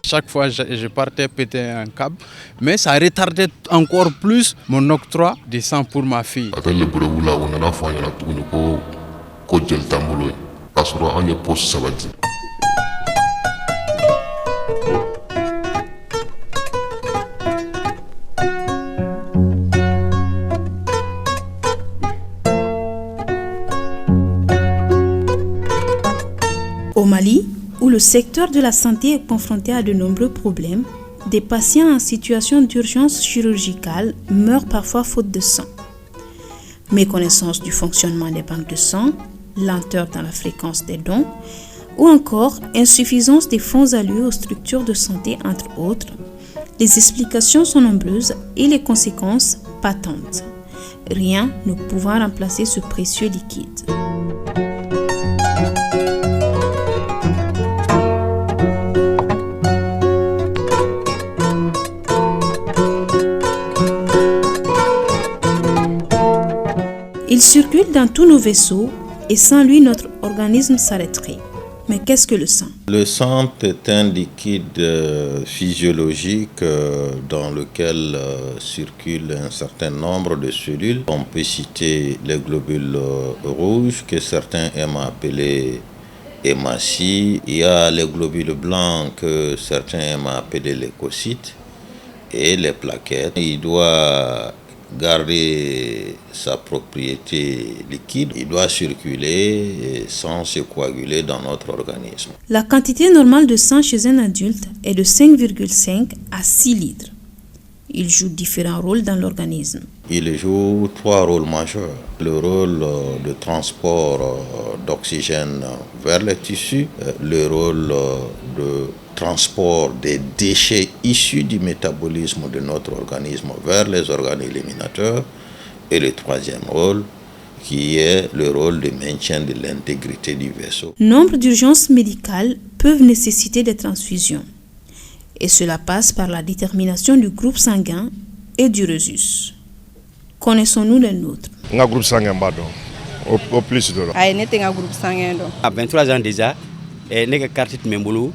Chaque fois, je partais péter un câble, mais ça retardait encore plus mon octroi de sang pour ma fille. Au Mali, où le secteur de la santé est confronté à de nombreux problèmes, des patients en situation d'urgence chirurgicale meurent parfois faute de sang. Méconnaissance du fonctionnement des banques de sang, lenteur dans la fréquence des dons, ou encore insuffisance des fonds alloués aux structures de santé, entre autres. Les explications sont nombreuses et les conséquences patentes, rien ne pouvant remplacer ce précieux liquide. Il circule dans tous nos vaisseaux et sans lui, notre organisme s'arrêterait. Mais qu'est-ce que le sang? Le sang est un liquide physiologique dans lequel circule un certain nombre de cellules. On peut citer les globules rouges que certains aiment appeler hématies. Il y a les globules blancs que certains aiment appeler leucocytes et les plaquettes. Il doit garder sa propriété liquide, il doit circuler sans se coaguler dans notre organisme. La quantité normale de sang chez un adulte est de 5,5 à 6 litres. Il joue différents rôles dans l'organisme. Il joue 3 rôles majeurs. Le rôle de transport d'oxygène vers les tissus, le rôle de transport des déchets issus du métabolisme de notre organisme vers les organes éliminateurs, et le troisième rôle qui est le rôle de maintien de l'intégrité du vaisseau. Nombre d'urgences médicales peuvent nécessiter des transfusions et cela passe par la détermination du groupe sanguin et du resus. Connaissons-nous les nôtres? Un groupe sanguin, au plus de là. Un groupe sanguin. À 23 ans déjà, j'ai carte de membre.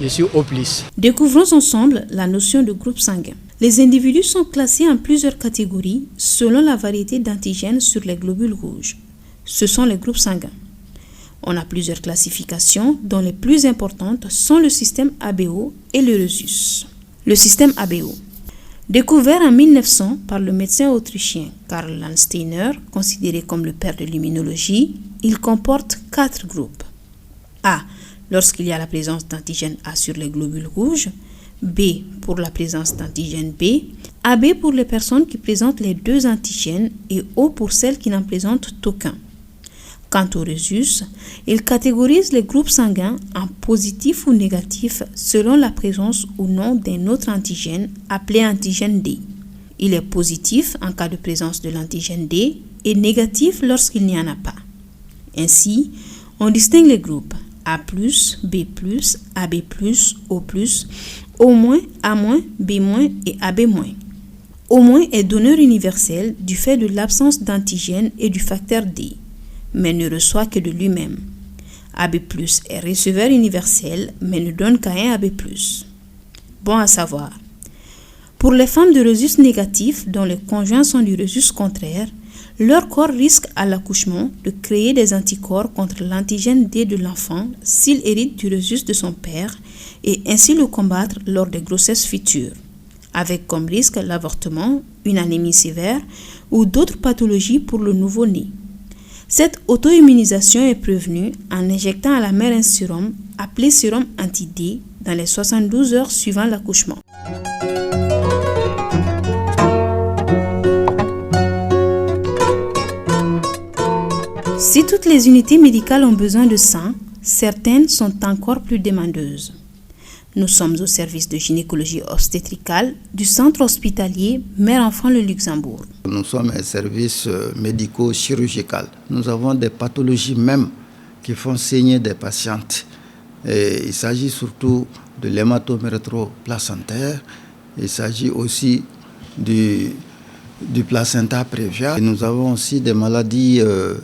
Je suis au plus. Découvrons ensemble la notion de groupe sanguin. Les individus sont classés en plusieurs catégories selon la variété d'antigènes sur les globules rouges. Ce sont les groupes sanguins. On a plusieurs classifications dont les plus importantes sont le système ABO et le resus. Le système ABO. Découvert en 1900 par le médecin autrichien Karl Landsteiner, considéré comme le père de l'immunologie, il comporte 4 groupes. A. Lorsqu'il y a la présence d'antigène A sur les globules rouges. B. Pour la présence d'antigène B. AB pour les personnes qui présentent les 2 antigènes et O pour celles qui n'en présentent aucun. Quant au resus, il catégorise les groupes sanguins en positif ou négatif selon la présence ou non d'un autre antigène appelé antigène D. Il est positif en cas de présence de l'antigène D et négatif lorsqu'il n'y en a pas. Ainsi, on distingue les groupes A+, B+, AB+, O+, O-, A-, B- et AB-. O- est donneur universel du fait de l'absence d'antigène et du facteur D, mais ne reçoit que de lui-même. AB+ est receveur universel, mais ne donne qu'à un AB+. Bon à savoir. Pour les femmes de resus négatif dont les conjoints sont du resus contraire, leur corps risque à l'accouchement de créer des anticorps contre l'antigène D de l'enfant s'il hérite du resus de son père et ainsi le combattre lors des grossesses futures, avec comme risque l'avortement, une anémie sévère ou d'autres pathologies pour le nouveau-né. Cette auto-immunisation est prévenue en injectant à la mère un sérum appelé sérum anti-D dans les 72 heures suivant l'accouchement. Si toutes les unités médicales ont besoin de sang, certaines sont encore plus demandeuses. Nous sommes au service de gynécologie obstétricale du centre hospitalier Mère-Enfant le Luxembourg. Nous sommes un service médico-chirurgical. Nous avons des pathologies même qui font saigner des patientes. Et il s'agit surtout de l'hématome rétroplacentaire. Il s'agit aussi du du placenta prévia. Et nous avons aussi des maladies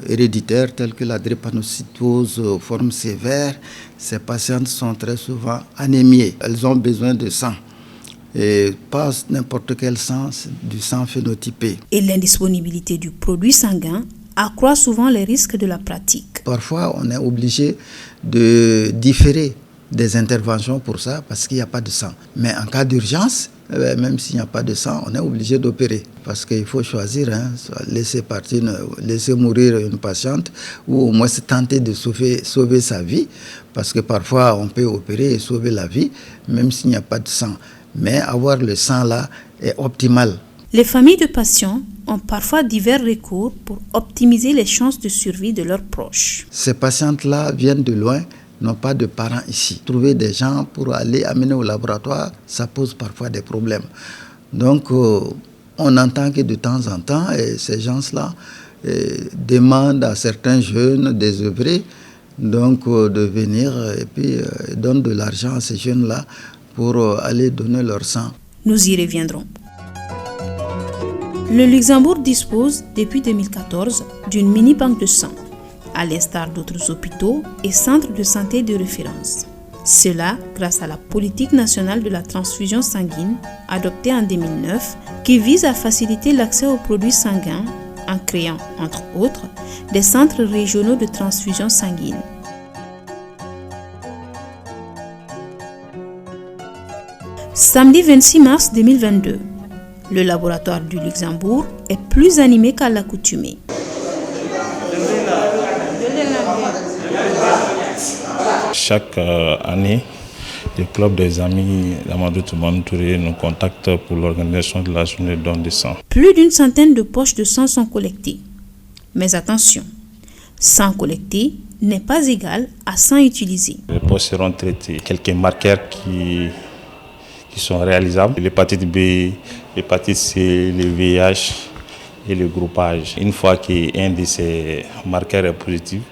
héréditaires telles que la drépanocytose forme sévère. Ces patientes sont très souvent anémiées. Elles ont besoin de sang. Et pas n'importe quel sang, du sang phénotypé. Et l'indisponibilité du produit sanguin accroît souvent les risques de la pratique. Parfois, on est obligé de différer des interventions pour ça parce qu'il n'y a pas de sang. Mais en cas d'urgence, même s'il n'y a pas de sang, on est obligé d'opérer parce qu'il faut choisir, laisser mourir une patiente ou au moins tenter de sauver sa vie parce que parfois on peut opérer et sauver la vie même s'il n'y a pas de sang. Mais avoir le sang là est optimal. Les familles de patients ont parfois divers recours pour optimiser les chances de survie de leurs proches. Ces patientes-là viennent de loin, n'ont pas de parents ici. Trouver des gens pour aller amener au laboratoire, ça pose parfois des problèmes. Donc, on entend que de temps en temps, ces gens-là demandent à certains jeunes désœuvrés donc, de venir et puis donnent de l'argent à ces jeunes-là pour aller donner leur sang. Nous y reviendrons. Le Luxembourg dispose, depuis 2014, d'une mini-banque de sang, à l'instar d'autres hôpitaux et centres de santé de référence. Cela grâce à la politique nationale de la transfusion sanguine, adoptée en 2009, qui vise à faciliter l'accès aux produits sanguins en créant, entre autres, des centres régionaux de transfusion sanguine. Samedi 26 mars 2022, le laboratoire du Luxembourg est plus animé qu'à l'accoutumée. Chaque année, le club des amis d'Amadou Toumani Touré nous contacte pour l'organisation de la journée de don de sang. Plus d'une centaine de poches de sang sont collectées. Mais attention, sang collecté n'est pas égal à sang utilisé. Les poches seront traitées. Quelques marqueurs qui sont réalisables. L'hépatite B, l'hépatite C, le VIH et le groupage. Une fois qu'un de ces marqueurs est positif,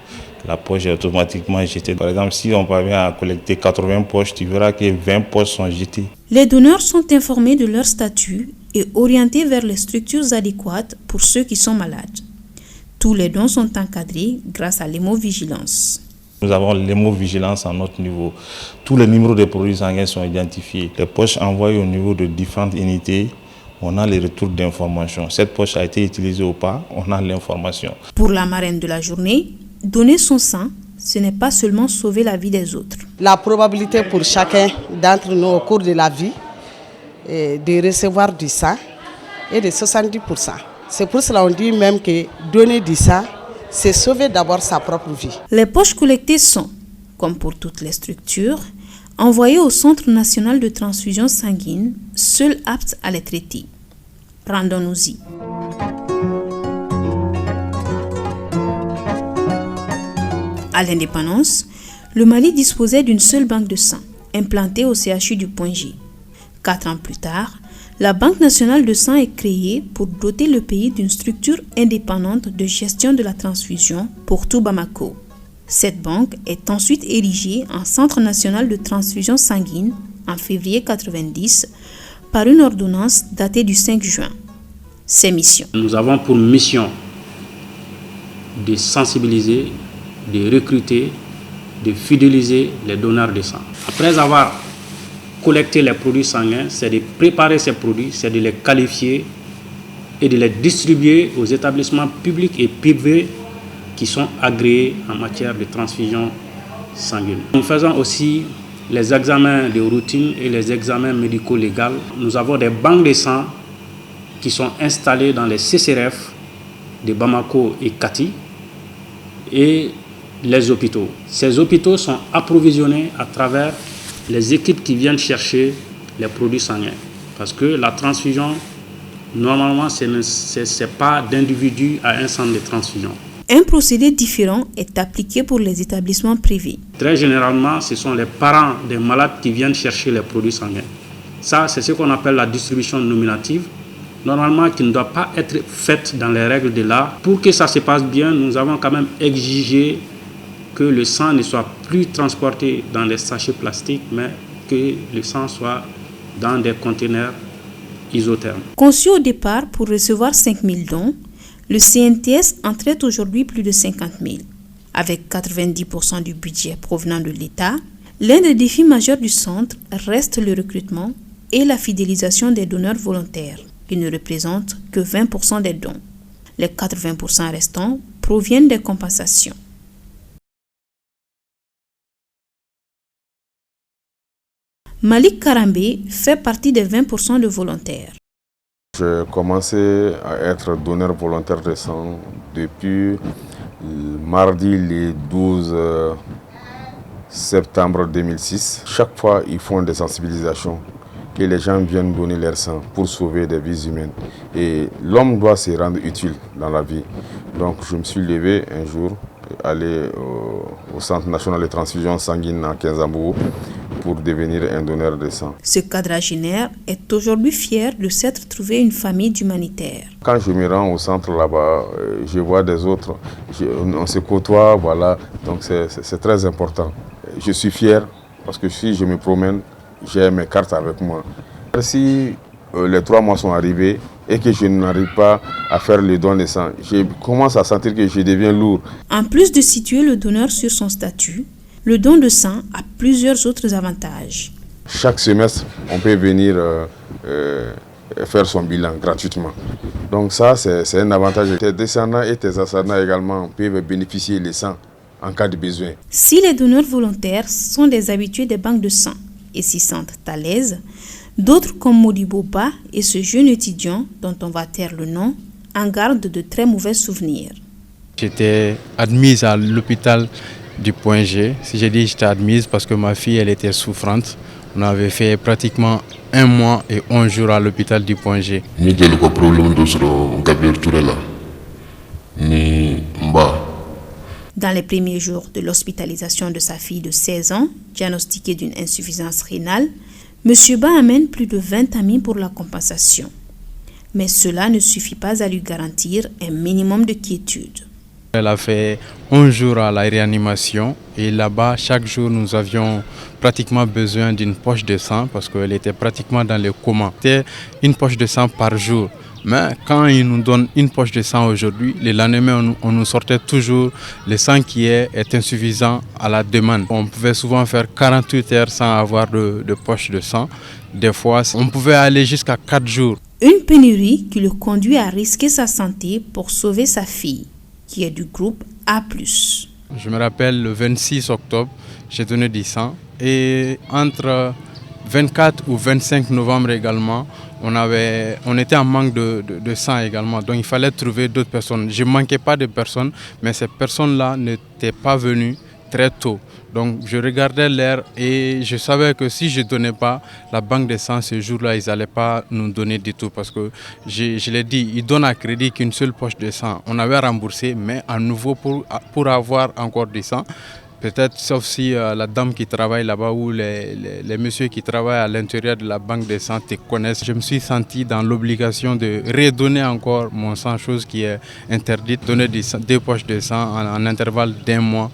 la poche est automatiquement jetée. Par exemple, si on parvient à collecter 80 poches, tu verras que 20 poches sont jetées. Les donneurs sont informés de leur statut et orientés vers les structures adéquates pour ceux qui sont malades. Tous les dons sont encadrés grâce à l'hémovigilance. Nous avons l'hémovigilance à notre niveau. Tous les numéros de produits sanguins sont identifiés. Les poches envoyées au niveau de différentes unités, on a les retours d'informations. Cette poche a été utilisée ou pas, on a l'information. Pour la marraine de la journée, donner son sang, ce n'est pas seulement sauver la vie des autres. La probabilité pour chacun d'entre nous au cours de la vie de recevoir du sang est de 70%. C'est pour cela qu'on dit même que donner du sang, c'est sauver d'abord sa propre vie. Les poches collectées sont, comme pour toutes les structures, envoyées au Centre national de transfusion sanguine, seul apte à les traiter. Rendons-nous-y. À l'indépendance, le Mali disposait d'une seule banque de sang, implantée au CHU du Point G. 4 ans plus tard, la Banque nationale de sang est créée pour doter le pays d'une structure indépendante de gestion de la transfusion pour tout Bamako. Cette banque est ensuite érigée en Centre national de transfusion sanguine en février 1990 par une ordonnance datée du 5 juin. Ses missions. Nous avons pour mission de sensibiliser, de recruter, de fidéliser les donneurs de sang. Après avoir collecté les produits sanguins, c'est de préparer ces produits, c'est de les qualifier et de les distribuer aux établissements publics et privés qui sont agréés en matière de transfusion sanguine. Nous faisons aussi les examens de routine et les examens médico-légaux. Nous avons des banques de sang qui sont installées dans les CCRF de Bamako et Kati et les hôpitaux. Ces hôpitaux sont approvisionnés à travers les équipes qui viennent chercher les produits sanguins. Parce que la transfusion, normalement, ce n'est pas d'individu à un centre de transfusion. Un procédé différent est appliqué pour les établissements privés. Très généralement, ce sont les parents des malades qui viennent chercher les produits sanguins. Ça, c'est ce qu'on appelle la distribution nominative, normalement qui ne doit pas être faite dans les règles de l'art. Pour que ça se passe bien, nous avons quand même exigé que le sang ne soit plus transporté dans des sachets plastiques, mais que le sang soit dans des conteneurs isotherme. Conçu au départ pour recevoir 5 000 dons, le CNTS en traite aujourd'hui plus de 50 000. Avec 90% du budget provenant de l'État, l'un des défis majeurs du centre reste le recrutement et la fidélisation des donneurs volontaires, qui ne représentent que 20% des dons. Les 80% restants proviennent des compensations. Malik Karambé fait partie des 20% de volontaires. J'ai commencé à être donneur volontaire de sang depuis mardi le 12 septembre 2006. Chaque fois, ils font des sensibilisations et les gens viennent donner leur sang pour sauver des vies humaines. Et l'homme doit se rendre utile dans la vie. Donc je me suis levé un jour, aller au Centre national de transfusion sanguine à Kinzambou pour devenir un donneur de sang. Ce quadragénaire est aujourd'hui fier de s'être trouvé une famille d'humanitaires. Quand je me rends au centre là-bas, je vois des autres, on se côtoie, voilà, donc c'est très important. Je suis fier parce que si je me promène, j'ai mes cartes avec moi. Si les 3 mois sont arrivés et que je n'arrive pas à faire le don de sang, je commence à sentir que je deviens lourd. En plus de situer le donneur sur son statut, le don de sang a plusieurs autres avantages. Chaque semestre, on peut venir faire son bilan gratuitement. Donc ça, c'est un avantage. Tes descendants et tes ascendants également peuvent bénéficier du sang en cas de besoin. Si les donneurs volontaires sont des habitués des banques de sang et s'y sentent à l'aise, d'autres comme Modibo Ba et ce jeune étudiant dont on va taire le nom en gardent de très mauvais souvenirs. J'étais admise à l'hôpital du Point G. Si j'ai dit j'étais admise parce que ma fille elle était souffrante. On avait fait pratiquement 1 mois et 11 jours à l'hôpital du Point G. Dans les premiers jours de l'hospitalisation de sa fille de 16 ans, diagnostiquée d'une insuffisance rénale, M. Ba amène plus de 20 amis pour la compensation. Mais cela ne suffit pas à lui garantir un minimum de quiétude. Elle a fait 11 jours à la réanimation et là-bas, chaque jour, nous avions pratiquement besoin d'une poche de sang parce qu'elle était pratiquement dans le coma. C'était une poche de sang par jour. Mais quand ils nous donnent une poche de sang aujourd'hui, le lendemain, on nous sortait toujours le sang qui est insuffisant à la demande. On pouvait souvent faire 48 heures sans avoir de poche de sang. Des fois, on pouvait aller jusqu'à 4 jours. Une pénurie qui le conduit à risquer sa santé pour sauver sa fille, qui est du groupe A+. Je me rappelle le 26 octobre, j'ai donné du sang. Et entre 24 ou 25 novembre également, on était en manque de sang également. Donc il fallait trouver d'autres personnes. Je ne manquais pas de personnes, mais ces personnes-là n'étaient pas venues très tôt. Donc je regardais l'heure et je savais que si je ne donnais pas la banque de sang ce jour-là, ils n'allaient pas nous donner du tout. Parce que je l'ai dit, ils donnent à crédit qu'une seule poche de sang. On avait remboursé, mais à nouveau pour avoir encore du sang. Peut-être sauf si la dame qui travaille là-bas ou les messieurs qui travaillent à l'intérieur de la banque de sang te connaissent. Je me suis senti dans l'obligation de redonner encore mon sang, chose qui est interdite. Donner 2 poches de sang en intervalle d'1 mois,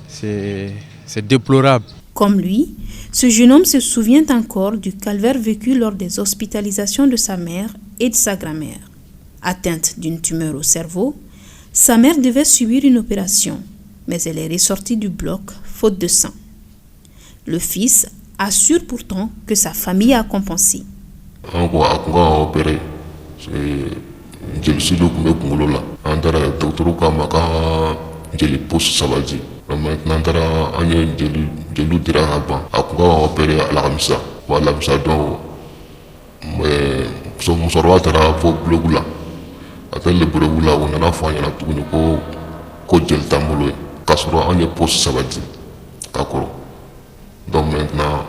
c'est déplorable. Comme lui, ce jeune homme se souvient encore du calvaire vécu lors des hospitalisations de sa mère et de sa grand-mère. Atteinte d'une tumeur au cerveau, sa mère devait subir une opération, mais elle est ressortie du bloc faute de sang. Le fils assure pourtant que sa famille a compensé. Maintenant, je dira avant. Après, on opéré à la Ramsa. Voilà, ça donc. Mais, son musoro tera fo blogula. Après le blogula, on a fait un tour de Kojel Tamolo. Kasoro, on est post sabati. Kakoro. Donc maintenant,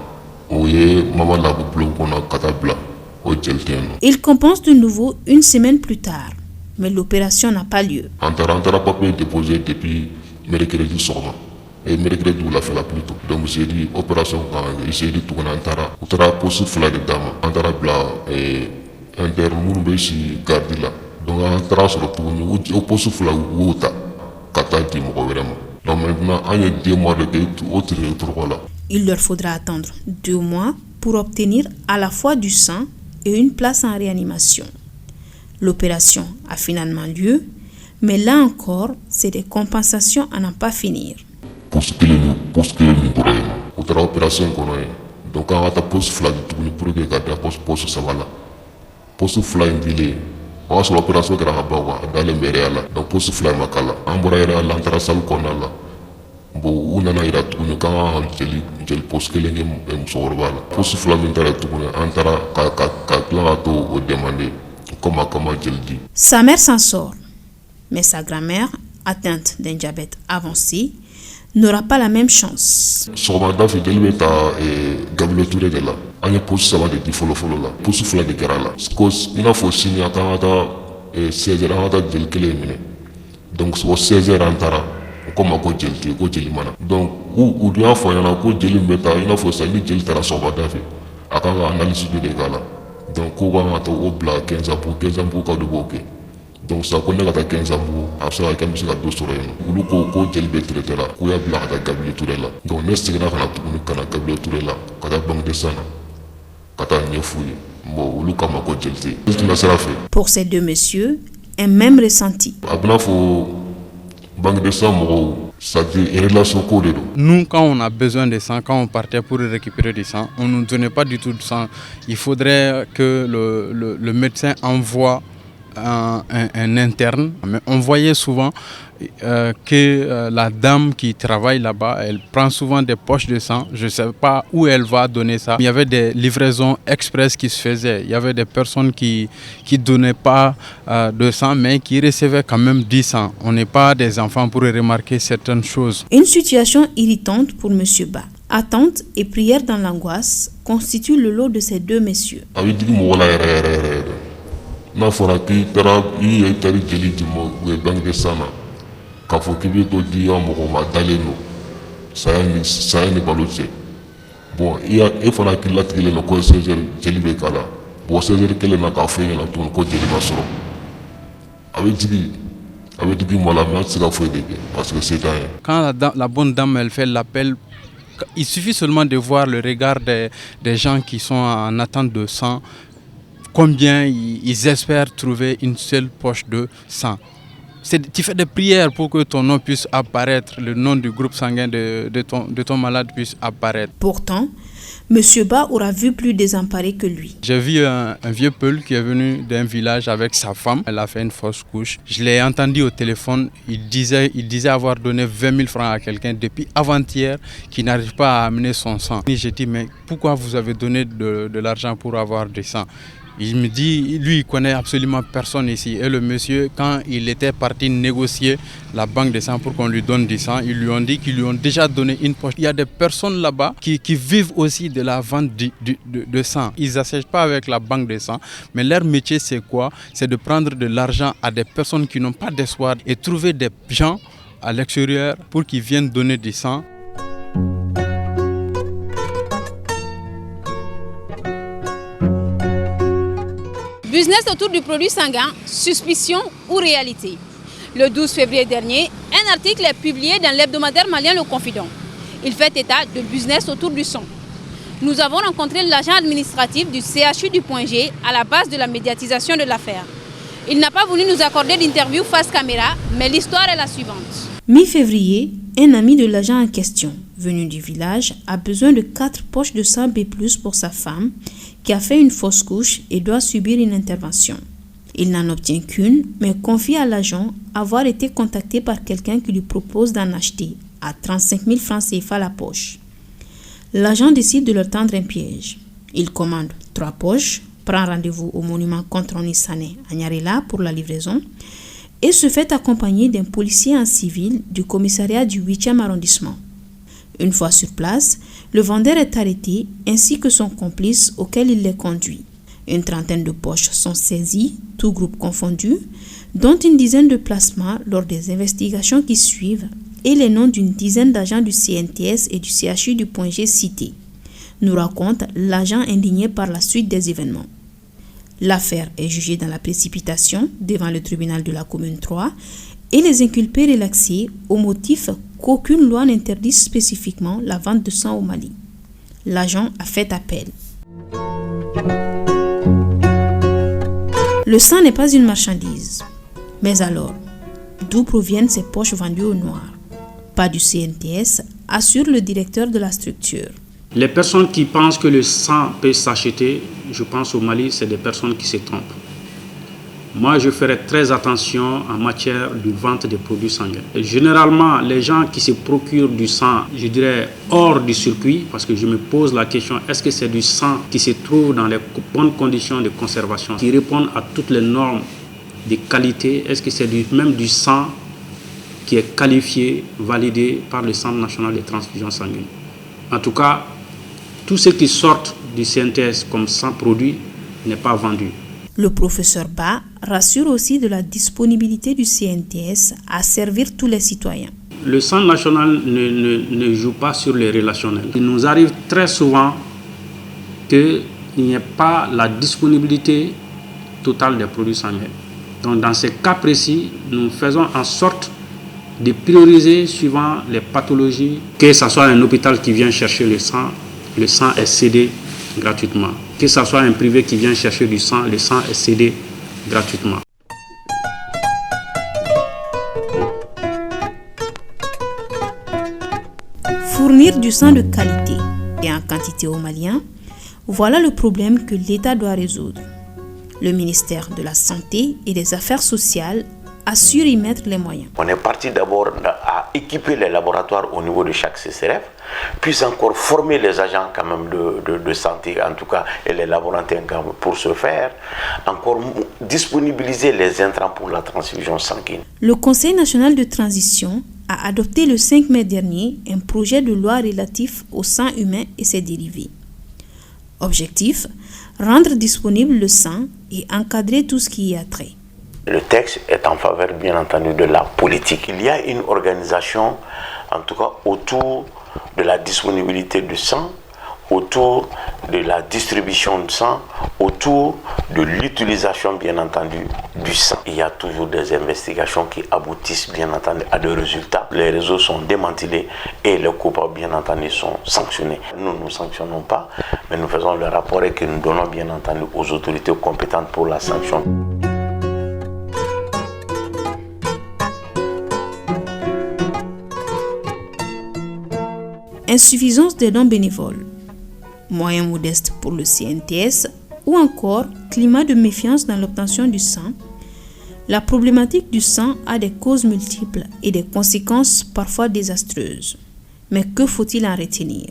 oui, maman l'a blog, on a katabla. Il compense de nouveau une semaine plus tard, mais l'opération n'a pas lieu. Antara papier déposé depuis mercredi soir. Et mercredi, on l'a fait la plus tôt. Donc j'ai dit, opération, j'ai dit tout en Antara. On a posé fla de dame. Antara bla et intermourbe si garde là. Donc Antara se retrouve, on pose fla ou ota. Kata dit mon vraiment. Donc maintenant, on a 2 mois de autre là. Il leur faudra attendre 2 mois pour obtenir à la fois du sang et une place en réanimation. L'opération a finalement lieu, mais là encore, c'est des compensations à n'en pas finir. Poste opération donc on a poste flag pour que garder poste ça va là. Poste flag il on a sur l'opération que dans les mairies là donc poste flag makala ambora l'entrée salle qu'on a là. Bon on a ira tout quand j'ai poste que les musorba là. Poste flag intérêt tout antara là to demander comment je le dis. Sa mère s'en sort, mais sa grand-mère, atteinte d'un diabète avancé, n'aura pas la même chance. Somada fait delmeta et Gabriel Touré de là. On est posé ça de follow là. Posé fla de Kerala. Cause il a faut signer à 16 heures à de Kelemine. Donc sur 16 heures antara comme ko jeli mana. Donc ou bien faut yana ko jeli meta il a faut ça ni jeli tara somada fait. Akanga analyse de gala. Donc ko va mato au bla 15 ans ka de boké. Donc ça connaît la 15 ans après ça comme si la dos sur elle ou ko jeli betre là ko ya bla ta Gabriel Touré là donc next na kana Gabriel Touré là kada banque de sana kata nyefuyi mo lu kama ko jeli tout ça fait. Pour ces deux messieurs, un même ressenti. Abna fo banque de sang ça dit relation co de. Nous quand on a besoin de sang, quand on partait pour récupérer du sang, on ne nous donnait pas du tout de sang. Il faudrait que le médecin envoie un interne, mais on voyait souvent que la dame qui travaille là-bas, elle prend souvent des poches de sang. Je ne sais pas où elle va donner ça. Il y avait des livraisons express qui se faisaient. Il y avait des personnes qui donnaient pas de sang, mais qui recevaient quand même du sang. On n'est pas des enfants pour remarquer certaines choses. Une situation irritante pour M. Ba. Attente et prière dans l'angoisse constituent le lot de ces deux messieurs. N'a fɔra k'i taara I ye tari jeli di ma u ye banque de sang na k'a fɔ k'i bɛ to di mɔgɔ ma dalen don saya ni balo cɛ bon e fana k'i latigilen don ko 16 heures jeli bɛ k'a la bon 16 heures kelen na k'a fɔ e ɲɛna tuguni ko jeli ma sɔrɔ a bɛ digi mɔgɔ la mais a tɛ se ka foyi de kɛ parce que c'est temps ye. Quand la bonne dame elle fait l'appel, il suffit seulement de voir le regard des gens qui sont en attente de sang. Combien ils espèrent trouver une seule poche de sang. Tu fais des prières pour que ton nom puisse apparaître, le nom du groupe sanguin de ton malade puisse apparaître. Pourtant, M. Ba aura vu plus désemparé que lui. J'ai vu un vieux peul qui est venu d'un village avec sa femme. Elle a fait une fausse couche. Je l'ai entendu au téléphone. Il disait avoir donné 20 000 francs à quelqu'un depuis avant-hier qui n'arrive pas à amener son sang. Et j'ai dit, mais pourquoi vous avez donné de l'argent pour avoir du sang? Il me dit, lui, il connaît absolument personne ici. Et le monsieur, quand il était parti négocier la banque de sang pour qu'on lui donne du sang, ils lui ont dit qu'ils lui ont déjà donné une poche. Il y a des personnes là-bas qui vivent aussi de la vente de sang. Ils n'achètent pas avec la banque de sang, mais leur métier, c'est quoi? C'est de prendre de l'argent à des personnes qui n'ont pas d'espoir et trouver des gens à l'extérieur pour qu'ils viennent donner du sang. Business autour du produit sanguin, suspicion ou réalité. Le 12 février dernier, un article est publié dans l'hebdomadaire malien Le Confident. Il fait état de business autour du sang. Nous avons rencontré l'agent administratif du CHU du Point G à la base de la médiatisation de l'affaire. Il n'a pas voulu nous accorder d'interview face caméra, mais l'histoire est la suivante. Mi-février, un ami de l'agent en question, venu du village, a besoin de 4 poches de sang B+ pour sa femme, qui a fait une fausse couche et doit subir une intervention. Il n'en obtient qu'une, mais confie à l'agent avoir été contacté par quelqu'un qui lui propose d'en acheter à 35 000 francs CFA la poche. L'agent décide de leur tendre un piège. Il commande 3 poches, prend rendez-vous au monument contre Onisane à Nyarela pour la livraison et se fait accompagner d'un policier en civil du commissariat du 8e arrondissement. Une fois sur place, le vendeur est arrêté ainsi que son complice auquel il les conduit. Une trentaine de poches sont saisies, tous groupes confondus, dont une dizaine de placements lors des investigations qui suivent et les noms d'une dizaine d'agents du CNTS et du CHU du Point G cités, nous raconte l'agent indigné par la suite des événements. L'affaire est jugée dans la précipitation devant le tribunal de la commune 3 et les inculpés relaxés au motif qu'aucune loi n'interdit spécifiquement la vente de sang au Mali. L'agent a fait appel. Le sang n'est pas une marchandise. Mais alors, d'où proviennent ces poches vendues au noir? Pas du CNTS, assure le directeur de la structure. Les personnes qui pensent que le sang peut s'acheter, je pense au Mali, c'est des personnes qui se trompent. Moi, je ferai très attention en matière de vente des produits sanguins. Et généralement, les gens qui se procurent du sang, je dirais, hors du circuit, parce que je me pose la question, est-ce que c'est du sang qui se trouve dans les bonnes conditions de conservation, qui répondent à toutes les normes de qualité? Est-ce que c'est même du sang qui est qualifié, validé par le Centre national de transfusion sanguine? En tout cas, tout ce qui sort du CNTS comme sang produit n'est pas vendu. Le professeur Ba rassure aussi de la disponibilité du CNTS à servir tous les citoyens. Le Centre national ne joue pas sur les relationnels. Il nous arrive très souvent qu'il n'y ait pas la disponibilité totale des produits sanguins. Donc dans ces cas précis, nous faisons en sorte de prioriser suivant les pathologies. Que ce soit un hôpital qui vient chercher le sang est cédé gratuitement. Que ce soit un privé qui vient chercher du sang, le sang est cédé gratuitement. Fournir du sang de qualité et en quantité aux Maliens, voilà le problème que l'État doit résoudre. Le ministère de la Santé et des Affaires sociales assure y mettre les moyens. On est parti d'abord à équiper les laboratoires au niveau de chaque CCRF, puis encore former les agents quand même de santé, en tout cas, et les laborantins pour ce faire, encore disponibiliser les intrants pour la transfusion sanguine. Le Conseil national de transition a adopté le 5 mai dernier un projet de loi relatif au sang humain et ses dérivés. Objectif, rendre disponible le sang et encadrer tout ce qui y a trait. Le texte est en faveur, bien entendu, de la politique. Il y a une organisation, en tout cas, autour de la disponibilité du sang, autour de la distribution du sang, autour de l'utilisation, bien entendu, du sang. Il y a toujours des investigations qui aboutissent, bien entendu, à des résultats. Les réseaux sont démantelés et les coupables, bien entendu, sont sanctionnés. Nous ne sanctionnons pas, mais nous faisons le rapport et que nous donnons, bien entendu, aux autorités compétentes pour la sanction. Insuffisance des dons bénévoles, moyens modestes pour le CNTS ou encore climat de méfiance dans l'obtention du sang, la problématique du sang a des causes multiples et des conséquences parfois désastreuses. Mais que faut-il en retenir?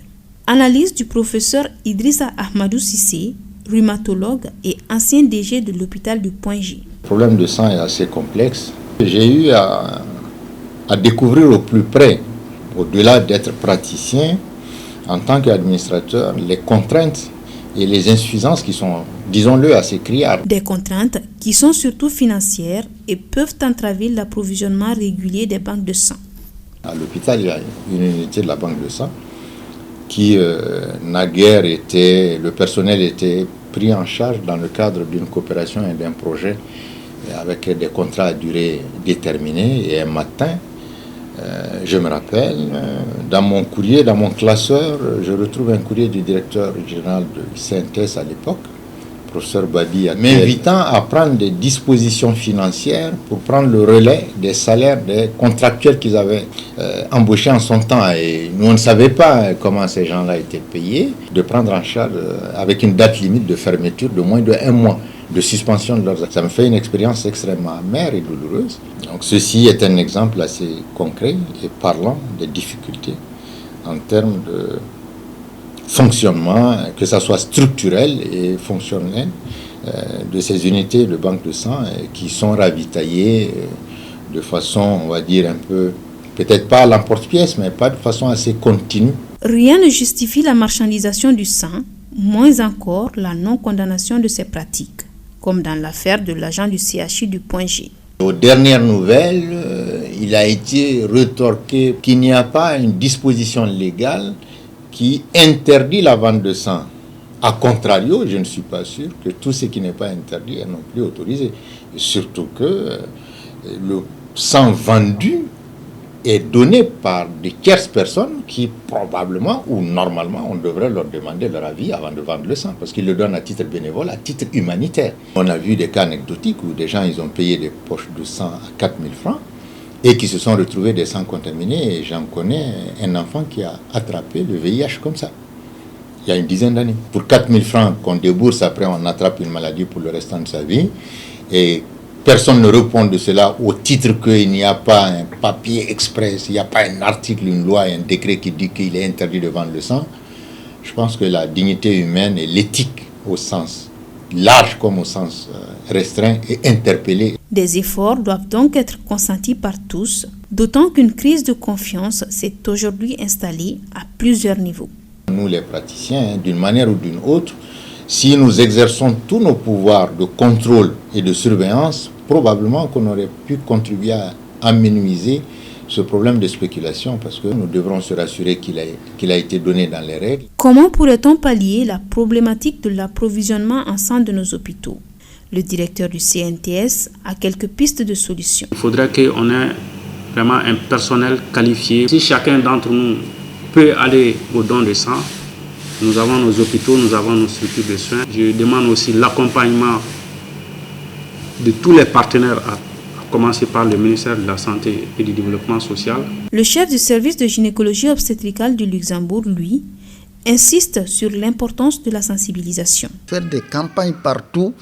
Analyse du professeur Idrissa Ahmadou Sissé, rhumatologue et ancien DG de l'hôpital du Point J. Le problème de sang est assez complexe. J'ai eu à découvrir au plus près, au-delà d'être praticien, en tant qu'administrateur, les contraintes et les insuffisances qui sont, disons-le, assez criardes. Des contraintes qui sont surtout financières et peuvent entraver l'approvisionnement régulier des banques de sang. À l'hôpital, il y a une unité de la banque de sang qui, naguère, le personnel était pris en charge dans le cadre d'une coopération et d'un projet avec des contrats à durée déterminée. Et un matin, je me rappelle, dans mon courrier, dans mon classeur, je retrouve un courrier du directeur général de CNTS à l'époque, professeur Badi, m'invitant à prendre des dispositions financières pour prendre le relais des salaires des contractuels qu'ils avaient embauchés en son temps. Et nous, on ne savait pas comment ces gens-là étaient payés, de prendre en charge avec une date limite de fermeture de moins de 1 mois. De suspension de leurs actes. Ça me fait une expérience extrêmement amère et douloureuse. Donc ceci est un exemple assez concret et parlant des difficultés en termes de fonctionnement, que ce soit structurel et fonctionnel, de ces unités de banque de sang qui sont ravitaillées de façon, on va dire, un peu, peut-être pas à l'emporte-pièce, mais pas de façon assez continue. Rien ne justifie la marchandisation du sang, moins encore la non-condamnation de ces pratiques, comme dans l'affaire de l'agent du CHU du Point G. Aux dernières nouvelles, il a été retorqué qu'il n'y a pas une disposition légale qui interdit la vente de sang. A contrario, je ne suis pas sûr que tout ce qui n'est pas interdit est non plus autorisé. Et surtout que le sang vendu est donné par des tierces personnes qui probablement ou normalement on devrait leur demander leur avis avant de vendre le sang parce qu'ils le donnent à titre bénévole, à titre humanitaire. On a vu des cas anecdotiques où des gens ils ont payé des poches de sang à 4 000 francs et qui se sont retrouvés des sangs contaminés. Et j'en connais un enfant qui a attrapé le VIH comme ça, il y a une dizaine d'années. Pour 4 000 francs qu'on débourse, après on attrape une maladie pour le restant de sa vie. Et personne ne répond de cela au titre qu'il n'y a pas un papier express, il n'y a pas un article, une loi, un décret qui dit qu'il est interdit de vendre le sang. Je pense que la dignité humaine et l'éthique au sens large comme au sens restreint est interpellée. Des efforts doivent donc être consentis par tous, d'autant qu'une crise de confiance s'est aujourd'hui installée à plusieurs niveaux. Nous les praticiens, d'une manière ou d'une autre, si nous exerçons tous nos pouvoirs de contrôle et de surveillance, probablement qu'on aurait pu contribuer à amenuiser ce problème de spéculation parce que nous devrons se rassurer qu'il a été donné dans les règles. Comment pourrait-on pallier la problématique de l'approvisionnement en sang de nos hôpitaux? Le directeur du CNTS a quelques pistes de solutions. Il faudrait qu'on ait vraiment un personnel qualifié. Si chacun d'entre nous peut aller au don de sang, nous avons nos hôpitaux, nous avons nos structures de soins. Je demande aussi l'accompagnement de tous les partenaires, à commencer par le ministère de la Santé et du Développement social. Le chef du service de gynécologie obstétricale du Luxembourg, lui, insiste sur l'importance de la sensibilisation. Faire des campagnes partout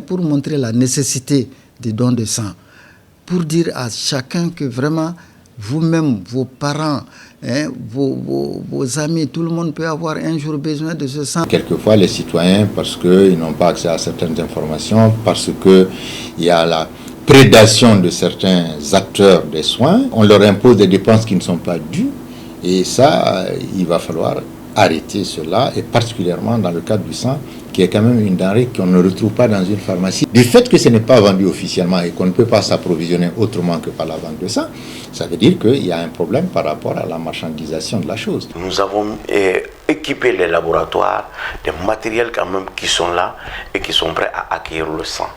pour montrer la nécessité des dons de sang, pour dire à chacun que vraiment, vous-même, vos parents, vos amis, tout le monde peut avoir un jour besoin de ce sang. Quelquefois, les citoyens, parce qu'ils n'ont pas accès à certaines informations, parce qu'il y a la prédation de certains acteurs des soins, on leur impose des dépenses qui ne sont pas dues. Et ça, il va falloir arrêter cela, et particulièrement dans le cadre du sang, qui est quand même une denrée qu'on ne retrouve pas dans une pharmacie. Du fait que ce n'est pas vendu officiellement et qu'on ne peut pas s'approvisionner autrement que par la vente de sang, ça veut dire qu'il y a un problème par rapport à la marchandisation de la chose. Nous avons équipé les laboratoires des matériels quand même qui sont là et qui sont prêts à accueillir le sang.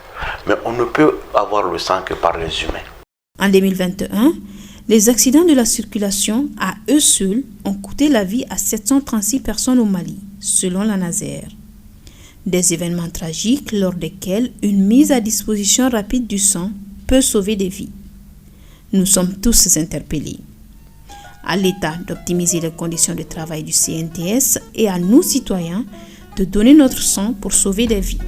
Mais on ne peut avoir le sang que par les humains. En 2021, les accidents de la circulation, à eux seuls, ont coûté la vie à 736 personnes au Mali, selon la Naser. Des événements tragiques lors desquels une mise à disposition rapide du sang peut sauver des vies. Nous sommes tous interpellés. À l'État d'optimiser les conditions de travail du CNTS et à nous citoyens de donner notre sang pour sauver des vies.